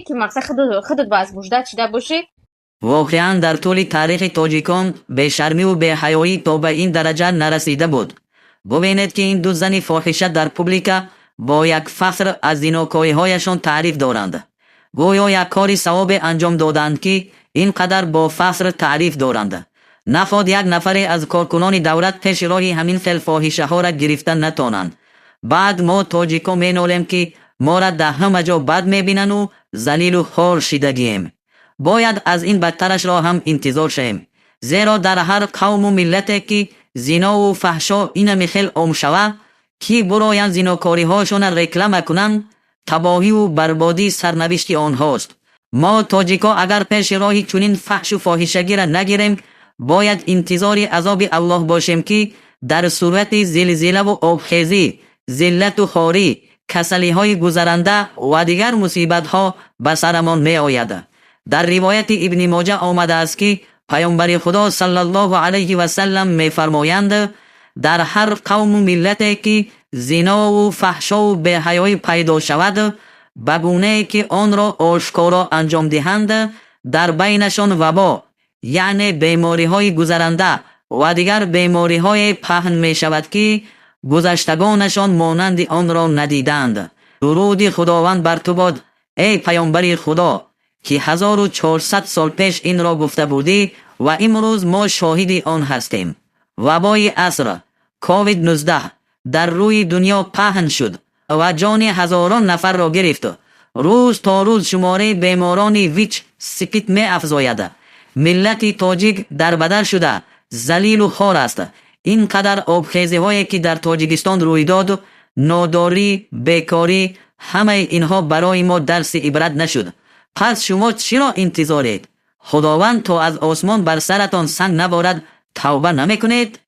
که مقصد خودت با از مژده چیده باشی. واقعا در طول تاریخ تاجیکان بی‌شرمی و بی‌حیایی تا به این درجه نرسیده بود. ببینید که این دو زن فاحشه در پوبلیکا با یک فخر از زیناکاری‌هایشان تعریف دارند. گویا یک کاری ثواب انجام دادند که اینقدر با فخر تعریف دارند. نخواهد یک نفری از کارکنان دولت پیش راه همین فعل فاحشه ها را گرفتن نتوانند. بعد ما تاجیکان مینالیم که ما را در همه جا بد میبینند و ذلیل و خوار شدگیم. باید از این بدترش را هم انتظار شویم، زیرا در هر قوم و ملتی که زنا و فحشا این میخیل عام شود که برایند زناکاری هاشون رکلام کنند، تباهی و بربادی سرنوشت آنهاست. ما تاجیکا اگر پیش راه چنین فحش و فاحشگی را نگیریم، باید انتظار عذاب الله باشیم که در صورت زلزله و آبخیزی، ذلت و خواری، کسلی های گذرنده و دیگر مصیبت ها به سرمان می آید. در روایت ابن ماجه آمده است که پیامبر خدا صلی الله علیه و سلم می فرمایند در هر قوم و ملتی که زنا و فحشا و بی‌حیایی پیدا شود، به گونه‌ای که آن را آشکارا انجام دهند، در بینشان وبا یعنی بیماری های گذرنده و دیگر بیماری های پهن می شود که گذشتگانشان مانند آن را ندیدند. درود خداوند بر تو باد ای پیامبر خدا که 1400 سال پیش این را گفته بودی و امروز ما شاهد آن هستیم. وبای عصر کووید 19 در روی دنیا پهن شد و جان هزاران نفر را گرفت. روز تا روز شماره بیماران ویچ سکیت می افزاید. ملت تاجیک در بدر شده ذلیل و خوار است. اینقدر آبخیزی هایی که در تاجیکستان روی داد، ناداری، بیکاری، همه اینها برای ما درس عبرت نشد. پس شما چرا انتظارید؟ خداوند تا از آسمان بر سرتان سنگ نبارد توبه نمی کنید؟